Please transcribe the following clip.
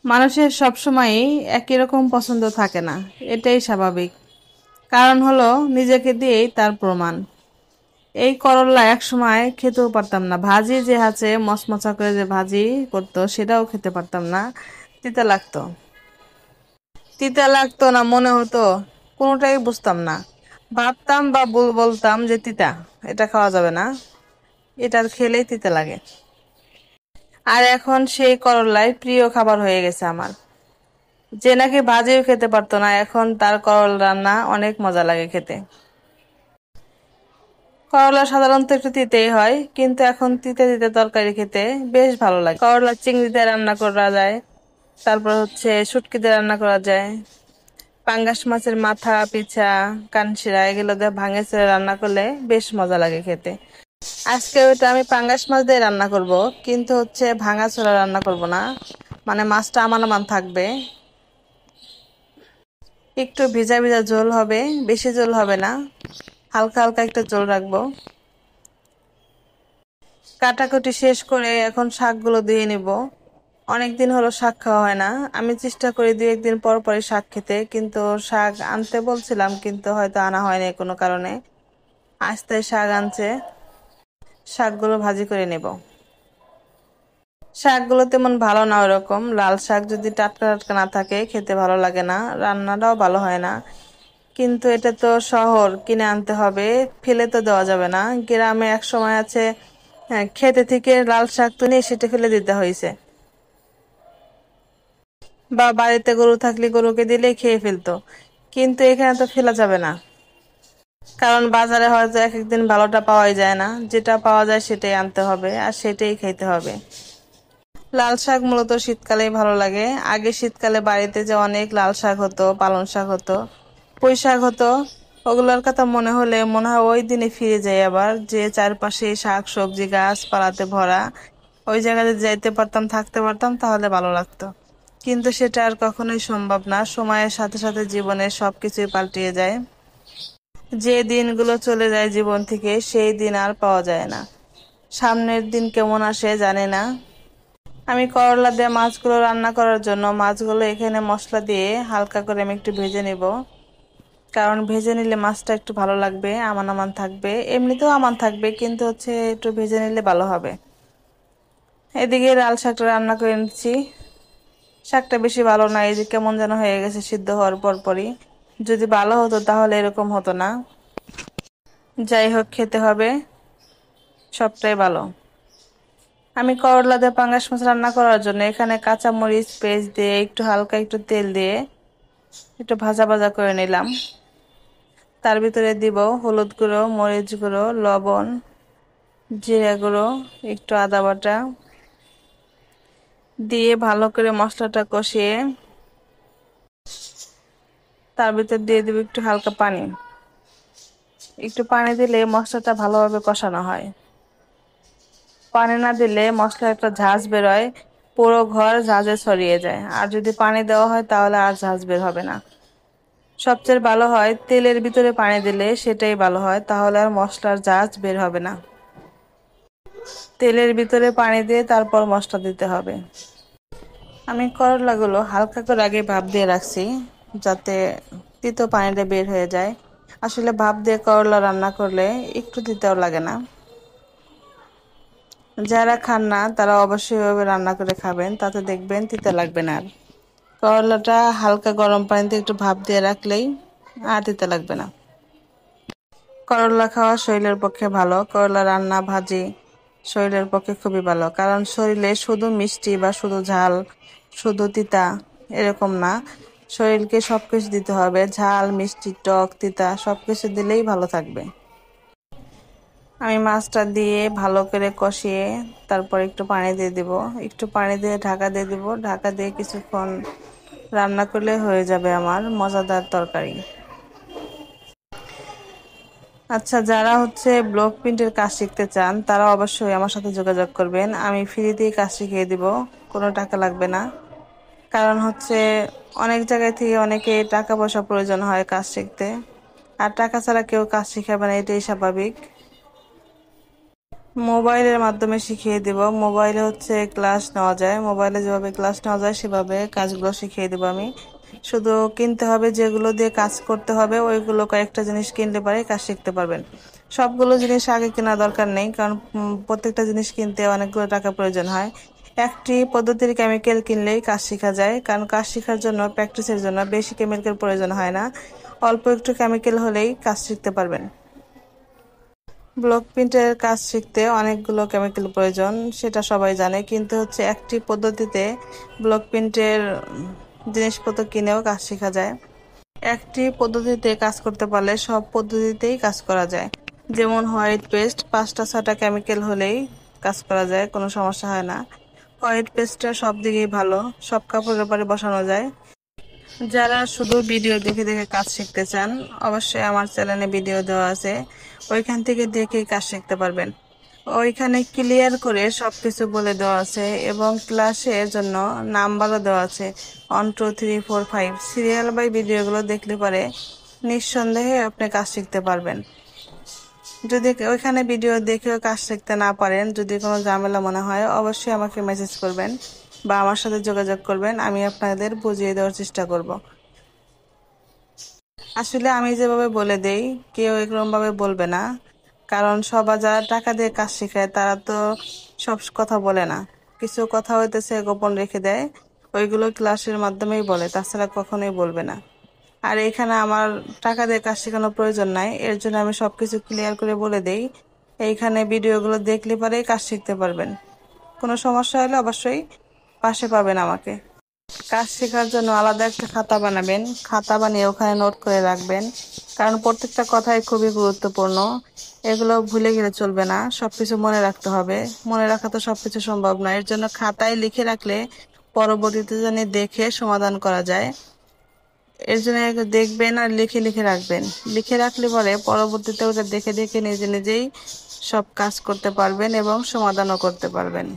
মানুষের সবসময়ই একই রকম পছন্দ থাকে না, এটাই স্বাভাবিক। কারণ হলো নিজেকে দিয়েই তার প্রমাণ। এই করল্লা এক সময় খেতেও পারতাম না, ভাজি যে আছে মচমচা করে যে ভাজি করতো সেটাও খেতে পারতাম না, তিতা লাগতো। তিতা লাগতো না মনে হতো, কোনোটাই বুঝতাম না। ভাবতাম বা বলতাম যে তিতা, এটা খাওয়া যাবে না, এটার খেলেই তিতা লাগে। আর এখন সেই করল্লাই প্রিয় খাবার হয়ে গেছে আমার। যে নাকি ভাজিও খেতে পারতো না, এখন তার করলা রান্না অনেক মজা লাগে খেতে। করলা সাধারণত একটু তিতেই হয়, কিন্তু এখন তিতে তিতে তরকারি খেতে বেশ ভালো লাগে। করলা চিংড়িতে রান্না করা যায়, তারপর হচ্ছে শুটকিতে রান্না করা যায়, পাঙ্গাস মাছের মাথা, পিছা, কানশিরা এগুলো দিয়ে ভাঙে ছেড়ে রান্না করলে বেশ মজা লাগে খেতে। আজকে ওইটা আমি পাঙ্গাস মাছ দিয়ে রান্না করব, কিন্তু হচ্ছে ভাঙা ছোড়া রান্না করব না, মানে মাছটা আমান আমান থাকবে। একটু ভিজা ভিজা ঝোল হবে, বেশি ঝোল হবে না, হালকা হালকা একটা ঝোল রাখবো। কাটাকুটি শেষ করে এখন শাকগুলো দিয়ে নিব। অনেকদিন হলো শাক খাওয়া হয় না, আমি চেষ্টা করি 2-1 দিন পর পরই শাক খেতে, কিন্তু শাক আনতে বলছিলাম কিন্তু হয়তো আনা হয়নি কোনো কারণে। আজ তাই শাক আনছে, শাকগুলো ভাজি করে নেব। শাকগুলো তেমন ভালো না, ওরকম লাল শাক যদি টাটকা টাটকা না থাকে খেতে ভালো লাগে না, রান্নাটাও ভালো হয় না। কিন্তু এটা তো শহর, কিনে আনতে হবে, ফেলে তো দেওয়া যাবে না। গ্রামে এক সময় আছে, হ্যাঁ, খেতে থেকে লাল শাক তো নিয়ে সেটা ফেলে দিতে হয়েছে, বা বাড়িতে গরু থাকলে গরুকে দিলে খেয়ে ফেলতো। কিন্তু এখানে তো ফেলা যাবে না, কারণ বাজারে হয়তো এক একদিন ভালোটা পাওয়াই যায় না, যেটা পাওয়া যায় সেটাই আনতে হবে আর সেটাই খেতে হবে। লাল শাক মূলত শীতকালেই ভালো লাগে। আগে শীতকালে বাড়িতে যে অনেক লাল শাক হতো, পালং শাক হতো, পুঁই শাক হতো, ওগুলোর কথা মনে হলে মনে হয় ওই দিনে ফিরে যাই আবার, যে চারপাশে শাক সবজি গাছপালাতে ভরা। ওই জায়গাতে যাইতে পারতাম, থাকতে পারতাম, তাহলে ভালো লাগতো। কিন্তু সেটা আর কখনোই সম্ভব না, সময়ের সাথে সাথে জীবনের সবকিছুই পাল্টিয়ে যায়। যে দিনগুলো চলে যায় জীবন থেকে সেই দিন আর পাওয়া যায় না। সামনের দিন কেমন আসে জানি না। আমি করলা দিয়ে মাছগুলো রান্না করার জন্য মাছগুলো এখানে মশলা দিয়ে হালকা করে আমি একটু ভেজে নেব। কারণ ভেজে নিলে মাছটা একটু ভালো লাগবে, আমান আমান থাকবে, এমনিতেও আমান থাকবে, কিন্তু হচ্ছে একটু ভেজে নিলে ভালো হবে। এদিকে লাল শাকটা রান্না করে নিচ্ছি। শাকটা বেশি ভালো না, এই যে কেমন যেন হয়ে গেছে সিদ্ধ হওয়ার পর পরই। যদি ভালো হতো তাহলে এরকম হতো না। যাই হোক, খেতে হবে, সবটাই ভালো। আমি করলা দিয়ে পাঙ্গাস মাছ রান্না করার জন্য এখানে কাঁচা মরিচ পেস্ট দিয়ে একটু হালকা একটু তেল দিয়ে একটু ভাজা ভাজা করে নিলাম। তার ভিতরে দিব হলুদ গুঁড়ো, মরিচ গুঁড়ো, লবণ, জিরা গুঁড়ো, একটু আদা বাটা দিয়ে ভালো করে মশলাটা কষিয়ে তার ভিতর দিয়ে দিব একটু হালকা পানি। একটু পানি দিলে মশলাটা ভালোভাবে কষানো হয়। পানি না দিলে মশলা একটা ঝাঁঝ বেরোয়, পুরো ঘর ঝাঁঝে ছড়িয়ে যায়। আর যদি পানি দেওয়া হয় তাহলে আর ঝাঁঝ বের হবে না। সবচেয়ে ভালো হয় তেলের ভিতরে পানি দিলে, সেটাই ভালো হয়, তাহলে আর মশলার ঝাঁঝ বের হবে না। তেলের ভিতরে পানি দিয়ে তারপর মশলা দিতে হবে। আমি করলাগুলো হালকা করে আগে ভাপ দিয়ে রাখছি, যাতে তিতো পানিটা বের হয়ে যায়। আসলে ভাপ দিয়ে করলা রান্না করলে একটু তিতাও লাগে না। যারা খান না তারা অবশ্যই এভাবে রান্না করে খাবেন, তাতে দেখবেন তিতা লাগবে না আর। করলাটা হালকা গরম পানিতে একটু ভাপ দিয়ে রাখলেই আর তিতা লাগবে না। করলা খাওয়া শরীরের পক্ষে ভালো, করলা রান্না ভাজি শরীরের পক্ষে খুবই ভালো। কারণ শরীরে শুধু মিষ্টি বা শুধু ঝাল, শুধু তিতা এরকম না, শরীরকে সবকিছু দিতে হবে, ঝাল মিষ্টি টক তিতা সবকিছু দিলেই ভালো থাকবে। আমি মাছটা দিয়ে ভালো করে কষিয়ে তারপর একটু পানি দিয়ে দিব, একটু পানি দিয়ে ঢাকা দিয়ে দিব, ঢাকা দিয়ে কিছুক্ষণ রান্না করলে হয়ে যাবে আমার মজাদার তরকারি। আচ্ছা, যারা হচ্ছে ব্লক প্রিন্টের কাজ শিখতে চান তারা অবশ্যই আমার সাথে যোগাযোগ করবেন, আমি ফ্রিতেই কাজ শিখিয়ে দিব, কোনো টাকা লাগবে না। কারণ হচ্ছে অনেক জায়গায় থেকে অনেকে টাকা পয়সা প্রয়োজন হয় কাজ শিখতে, আর টাকা ছাড়া কেউ কাজ শিখাবে না, এটাই স্বাভাবিক। মোবাইলের মাধ্যমে শিখিয়ে দিব। মোবাইলে হচ্ছে ক্লাস নেওয়া যায়, মোবাইলে যেভাবে ক্লাস নেওয়া যায় সেভাবে কাজগুলো শিখিয়ে দেবো আমি। শুধু কিনতে হবে, যেগুলো দিয়ে কাজ করতে হবে ওইগুলো কয়েকটা জিনিস কিনলে পারে কাজ শিখতে পারবেন। সবগুলো জিনিস আগে কেনা দরকার নেই, কারণ প্রত্যেকটা জিনিস কিনতে অনেকগুলো টাকা প্রয়োজন হয়। একটি পদ্ধতির কেমিক্যাল কিনলেই কাজ শেখা যায়, কারণ কাজ শেখার জন্য প্র্যাকটিসের জন্য বেশি কেমিক্যাল প্রয়োজন হয় না, অল্প একটু কেমিক্যাল হলেই কাজ শিখতে পারবেন। ব্লক প্রিন্টের কাজ শিখতে অনেকগুলো কেমিক্যাল প্রয়োজন, সেটা সবাই জানে, কিন্তু হচ্ছে একটি পদ্ধতিতে ব্লক প্রিন্টের জিনিসপত্র কিনেও কাজ শেখা যায়। একটি পদ্ধতিতে কাজ করতে পারলে সব পদ্ধতিতেই কাজ করা যায়। যেমন হোয়াইট পেস্ট 5টা 6টা কেমিক্যাল হলেই কাজ করা যায়, কোনো সমস্যা হয় না। হোয়াইট পেস্টটা সব দিকেই ভালো, সব কাপড়ের উপরে বসানো যায়। যারা শুধু ভিডিও দেখে দেখে কাজ শিখতে চান, অবশ্যই আমার চ্যানেলে ভিডিও দেওয়া আছে, ওইখান থেকে দেখেই কাজ শিখতে পারবেন। ওইখানে ক্লিয়ার করে সবকিছু বলে দেওয়া আছে এবং ক্লাসের জন্য নাম্বারও দেওয়া আছে, 1 2 3 4 5 সিরিয়াল বাই ভিডিওগুলো দেখলে পরে নিঃসন্দেহে আপনি কাজ শিখতে পারবেন। যদি ওইখানে ভিডিও দেখেও কাজ শিখতে না পারেন, যদি কোনো ঝামেলা মনে হয়, অবশ্যই আমাকে মেসেজ করবেন বা আমার সাথে যোগাযোগ করবেন, আমি আপনাদের বুঝিয়ে দেওয়ার চেষ্টা করব। আসলে আমি যেভাবে বলে দেই কেউ এরকম ভাবে বলবে না, কারণ সবাই যারা টাকা দিয়ে কাজ শেখায় তারা তো সব কথা বলে না, কিছু কথা হইতেছে গোপন রেখে দেয়, ওইগুলো ক্লাসের মাধ্যমেই বলে, তাছাড়া কখনোই বলবে না। আর এখানে আমার টাকা দিয়ে কাজ শেখানোর প্রয়োজন নাই, এর জন্য আমি সবকিছু ক্লিয়ার করে বলে দেই। এইখানে ভিডিওগুলো দেখলে পরেই কাজ শিখতে পারবেন। কোনো সমস্যা হলে অবশ্যই পাশে পাবেন আমাকে। কাজ শেখার জন্য আলাদা একটা খাতা বানাবেন, খাতা বানিয়ে ওখানে নোট করে রাখবেন, কারণ প্রত্যেকটা কথাই খুবই গুরুত্বপূর্ণ। এগুলো ভুলে গেলে চলবে না, সবকিছু মনে রাখতে হবে। মনে রাখা তো সবকিছু সম্ভব না, এর জন্য খাতায় লিখে রাখলে পরবর্তীতে জানি দেখে সমাধান করা যায়। এর জন্য আগে দেখবেন আর লিখে লিখে রাখবেন। লিখে রাখলে পরে পরবর্তীতে ওটা দেখে দেখে নিজে নিজেই সব কাজ করতে পারবেন এবং সমাধানও করতে পারবেন।